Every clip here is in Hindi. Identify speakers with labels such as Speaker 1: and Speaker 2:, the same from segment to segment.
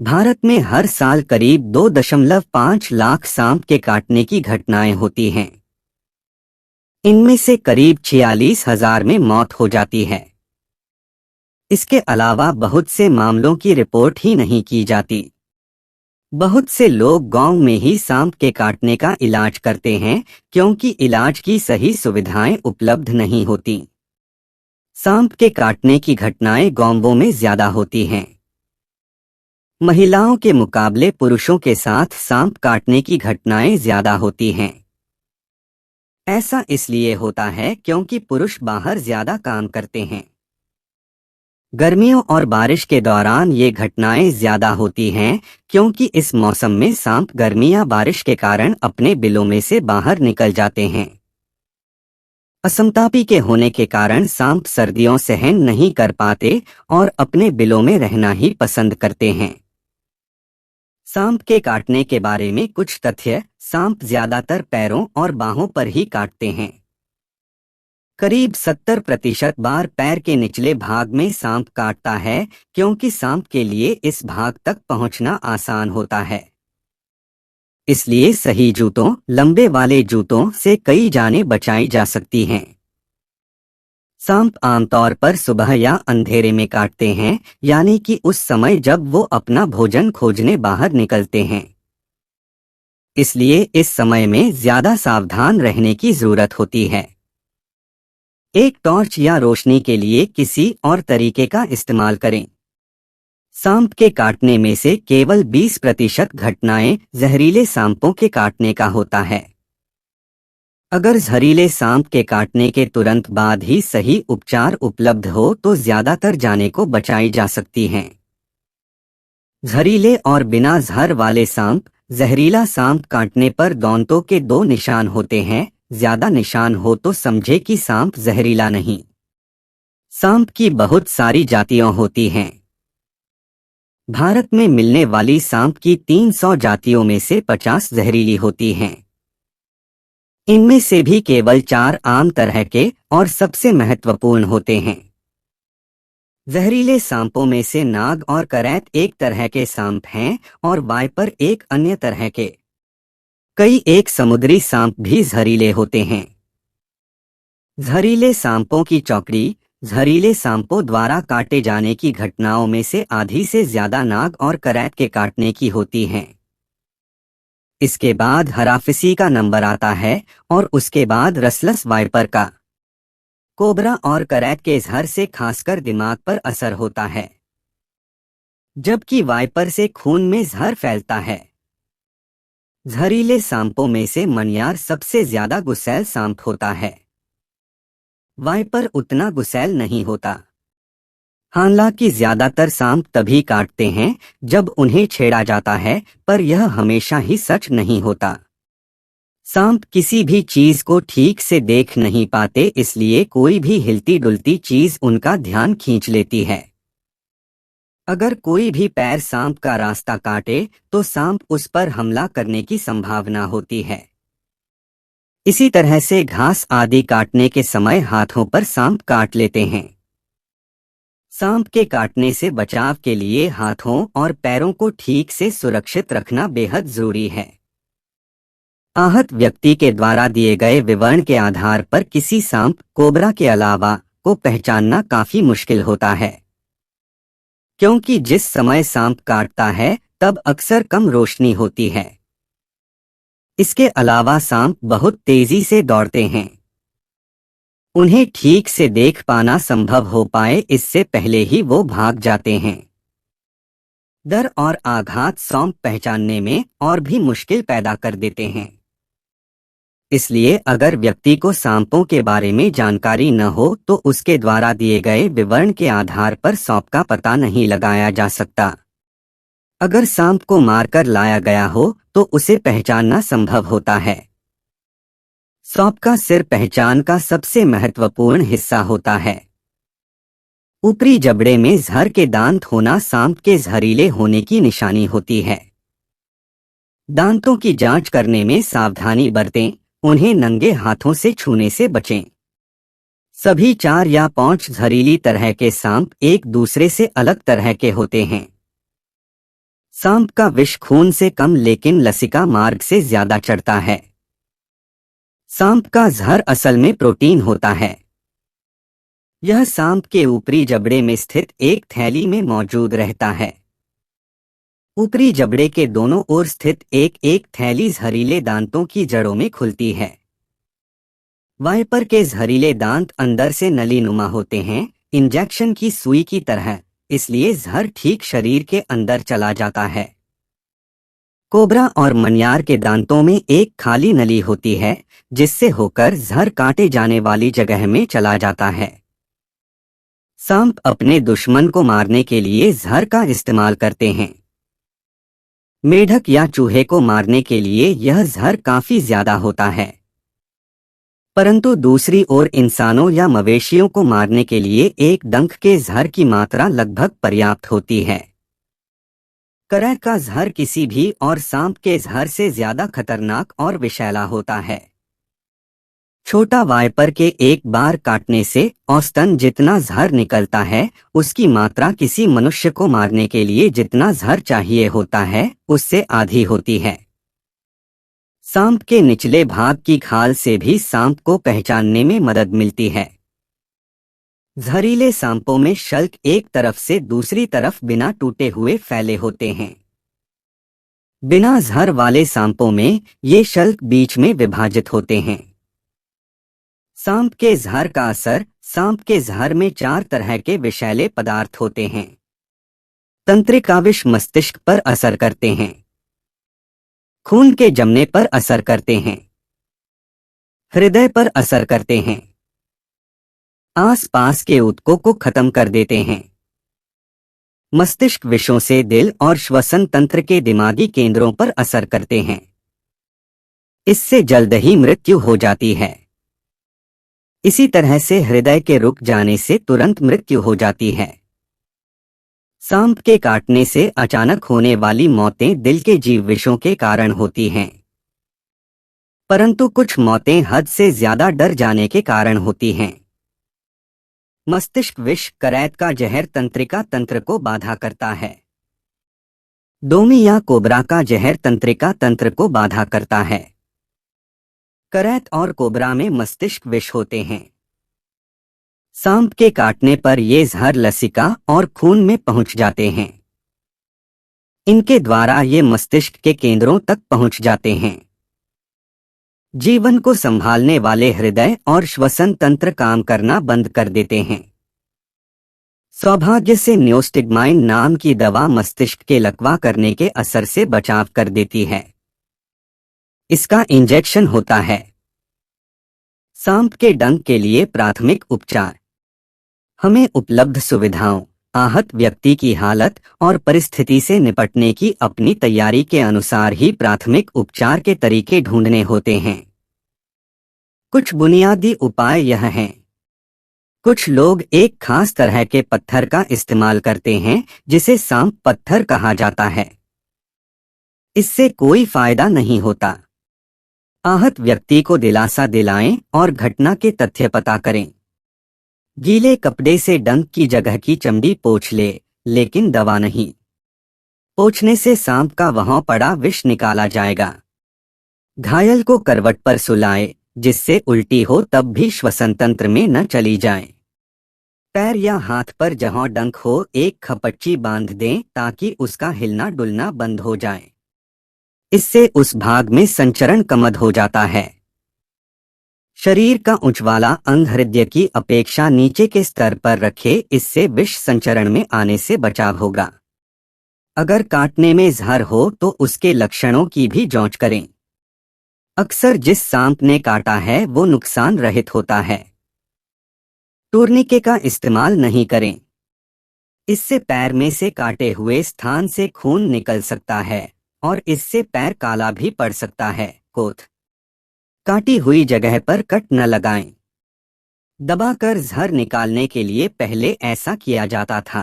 Speaker 1: भारत में हर साल करीब 2.5 लाख सांप के काटने की घटनाएं होती हैं। इनमें से करीब 46,000 में मौत हो जाती है। इसके अलावा बहुत से मामलों की रिपोर्ट ही नहीं की जाती। बहुत से लोग गांव में ही सांप के काटने का इलाज करते हैं क्योंकि इलाज की सही सुविधाएं उपलब्ध नहीं होती। सांप के काटने की घटनाएं गांवों में ज्यादा होती हैं। महिलाओं के मुकाबले पुरुषों के साथ सांप काटने की घटनाएं ज्यादा होती हैं। ऐसा इसलिए होता है क्योंकि पुरुष बाहर ज्यादा काम करते हैं। गर्मियों और बारिश के दौरान ये घटनाएं ज्यादा होती हैं क्योंकि इस मौसम में सांप गर्मी या बारिश के कारण अपने बिलों में से बाहर निकल जाते हैं। असमतापी के होने के कारण सांप सर्दियों सहन नहीं कर पाते और अपने बिलों में रहना ही पसंद करते हैं। सांप के काटने के बारे में कुछ तथ्य। सांप ज्यादातर पैरों और बाहों पर ही काटते हैं। करीब 70% बार पैर के निचले भाग में सांप काटता है क्योंकि सांप के लिए इस भाग तक पहुंचना आसान होता है। इसलिए सही जूतों, लंबे वाले जूतों से कई जानें बचाई जा सकती हैं। सांप आमतौर पर सुबह या अंधेरे में काटते हैं, यानी कि उस समय जब वो अपना भोजन खोजने बाहर निकलते हैं। इसलिए इस समय में ज्यादा सावधान रहने की जरूरत होती है। एक टॉर्च या रोशनी के लिए किसी और तरीके का इस्तेमाल करें। सांप के काटने में से केवल 20% घटनाएं जहरीले सांपों के काटने का होता है। अगर जहरीले सांप के काटने के तुरंत बाद ही सही उपचार उपलब्ध हो तो ज्यादातर जाने को बचाई जा सकती हैं। जहरीले और बिना जहर वाले सांप। जहरीला सांप काटने पर दांतों के 2 निशान होते हैं। ज्यादा निशान हो तो समझे कि सांप जहरीला नहीं। सांप की बहुत सारी जातियां होती हैं। भारत में मिलने वाली सांप की 300 जातियों में से 50 जहरीली होती हैं। इनमें से भी केवल 4 आम तरह के और सबसे महत्वपूर्ण होते हैं। जहरीले सांपों में से नाग और करैत एक तरह के सांप हैं और वाइपर एक अन्य तरह के। कई एक समुद्री सांप भी जहरीले होते हैं। जहरीले सांपों की चौकड़ी। जहरीले सांपों द्वारा काटे जाने की घटनाओं में से आधी से ज्यादा नाग और करैत के काटने की होती हैं। इसके बाद हराफिसी का नंबर आता है और उसके बाद रसलस वाइपर का। कोबरा और करैत के जहर से खासकर दिमाग पर असर होता है, जबकि वाइपर से खून में जहर फैलता है। जहरीले सांपों में से मनियार सबसे ज्यादा गुस्सैल सांप होता है। वाइपर उतना गुस्सैल नहीं होता। हालांकि ज्यादातर सांप तभी काटते हैं जब उन्हें छेड़ा जाता है, पर यह हमेशा ही सच नहीं होता। सांप किसी भी चीज को ठीक से देख नहीं पाते, इसलिए कोई भी हिलती डुलती चीज उनका ध्यान खींच लेती है। अगर कोई भी पैर सांप का रास्ता काटे तो सांप उस पर हमला करने की संभावना होती है। इसी तरह से घास आदि काटने के समय हाथों पर सांप काट लेते हैं। सांप के काटने से बचाव के लिए हाथों और पैरों को ठीक से सुरक्षित रखना बेहद जरूरी है। आहत व्यक्ति के द्वारा दिए गए विवरण के आधार पर किसी सांप, कोबरा के अलावा को पहचानना काफी मुश्किल होता है, क्योंकि जिस समय सांप काटता है तब अक्सर कम रोशनी होती है। इसके अलावा सांप बहुत तेजी से दौड़ते हैं। उन्हें ठीक से देख पाना संभव हो पाए इससे पहले ही वो भाग जाते हैं। डर और आघात सांप पहचानने में और भी मुश्किल पैदा कर देते हैं। इसलिए अगर व्यक्ति को सांपों के बारे में जानकारी न हो तो उसके द्वारा दिए गए विवरण के आधार पर सांप का पता नहीं लगाया जा सकता। अगर सांप को मारकर लाया गया हो तो उसे पहचानना संभव होता है। सांप का सिर पहचान का सबसे महत्वपूर्ण हिस्सा होता है। ऊपरी जबड़े में जहर के दांत होना सांप के जहरीले होने की निशानी होती है। दांतों की जांच करने में सावधानी बरतें, उन्हें नंगे हाथों से छूने से बचें। सभी 4 या 5 जहरीली तरह के सांप एक दूसरे से अलग तरह के होते हैं। सांप का विष खून से कम लेकिन लसिका मार्ग से ज्यादा चढ़ता है। सांप का जहर असल में प्रोटीन होता है। यह सांप के ऊपरी जबड़े में स्थित एक थैली में मौजूद रहता है। ऊपरी जबड़े के दोनों ओर स्थित एक एक थैली जहरीले दांतों की जड़ों में खुलती है। वाइपर के जहरीले दांत अंदर से नलीनुमा होते हैं, इंजेक्शन की सुई की तरह, इसलिए जहर ठीक शरीर के अंदर चला जाता है। कोबरा और मनियार के दांतों में एक खाली नली होती है, जिससे होकर जहर काटे जाने वाली जगह में चला जाता है। सांप अपने दुश्मन को मारने के लिए जहर का इस्तेमाल करते हैं। मेढक या चूहे को मारने के लिए यह जहर काफी ज्यादा होता है, परंतु दूसरी ओर इंसानों या मवेशियों को मारने के लिए एक डंक के जहर की मात्रा लगभग पर्याप्त होती है। करैत का जहर किसी भी और सांप के जहर से ज्यादा खतरनाक और विषैला होता है। छोटा वाइपर के एक बार काटने से औसतन जितना जहर निकलता है, उसकी मात्रा किसी मनुष्य को मारने के लिए जितना जहर चाहिए होता है, उससे आधी होती है। सांप के निचले भाग की खाल से भी सांप को पहचानने में मदद मिलती है। जहरीले सांपों में शल्क एक तरफ से दूसरी तरफ बिना टूटे हुए फैले होते हैं। बिना जहर वाले सांपों में ये शल्क बीच में विभाजित होते हैं। सांप के जहर का असर। सांप के जहर में 4 तरह के विषैले पदार्थ होते हैं। तंत्रिका विष मस्तिष्क पर असर करते हैं, खून के जमने पर असर करते हैं, हृदय पर असर करते हैं, आसपास के ऊतकों को खत्म कर देते हैं। मस्तिष्क विषों से दिल और श्वसन तंत्र के दिमागी केंद्रों पर असर करते हैं। इससे जल्द ही मृत्यु हो जाती है। इसी तरह से हृदय के रुक जाने से तुरंत मृत्यु हो जाती है। सांप के काटने से अचानक होने वाली मौतें दिल के जीव विषों के कारण होती हैं, परंतु कुछ मौतें हद से ज्यादा डर जाने के कारण होती हैं। मस्तिष्क विष करैत का जहर तंत्रिका तंत्र को बाधा करता है। डोमी या कोबरा का जहर तंत्रिका तंत्र को बाधा करता है। करैत और कोबरा में मस्तिष्क विष होते हैं। सांप के काटने पर ये जहर लसिका और खून में पहुंच जाते हैं। इनके द्वारा ये मस्तिष्क के केंद्रों तक पहुंच जाते हैं। जीवन को संभालने वाले हृदय और श्वसन तंत्र काम करना बंद कर देते हैं। सौभाग्य से न्योस्टिग्माइन नाम की दवा मस्तिष्क के लकवा करने के असर से बचाव कर देती है। इसका इंजेक्शन होता है। सांप के डंक के लिए प्राथमिक उपचार। हमें उपलब्ध सुविधाओं, आहत व्यक्ति की हालत और परिस्थिति से निपटने की अपनी तैयारी के अनुसार ही प्राथमिक उपचार के तरीके ढूंढने होते हैं। कुछ बुनियादी उपाय यह हैं। कुछ लोग एक खास तरह के पत्थर का इस्तेमाल करते हैं, जिसे सांप पत्थर कहा जाता है। इससे कोई फायदा नहीं होता। आहत व्यक्ति को दिलासा दिलाएं और घटना के तथ्य पता करें। गीले कपड़े से डंक की जगह की चमड़ी पोंछ ले, लेकिन दवा नहीं। पोंछने से सांप का वहां पड़ा विष निकाला जाएगा। घायल को करवट पर सुलाए, जिससे उल्टी हो तब भी श्वसन तंत्र में न चली जाए। पैर या हाथ पर जहां डंक हो एक खपच्ची बांध दें ताकि उसका हिलना डुलना बंद हो जाए। इससे उस भाग में संचरण कमद हो जाता है। शरीर का उंचवाला अंग हृदय की अपेक्षा नीचे के स्तर पर रखे, इससे विष संचरण में आने से बचाव होगा। अगर काटने में जहर हो तो उसके लक्षणों की भी जांच करें। अक्सर जिस सांप ने काटा है वो नुकसान रहित होता है। टूर्निके का इस्तेमाल नहीं करें। इससे पैर में से काटे हुए स्थान से खून निकल सकता है और इससे पैर काला भी पड़ सकता है। कोथ काटी हुई जगह पर कट न लगाएं। दबाकर जहर निकालने के लिए पहले ऐसा किया जाता था।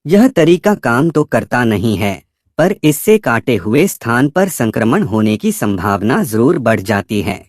Speaker 1: यह तरीका काम तो करता नहीं है, पर इससे काटे हुए स्थान पर संक्रमण होने की संभावना जरूर बढ़ जाती है।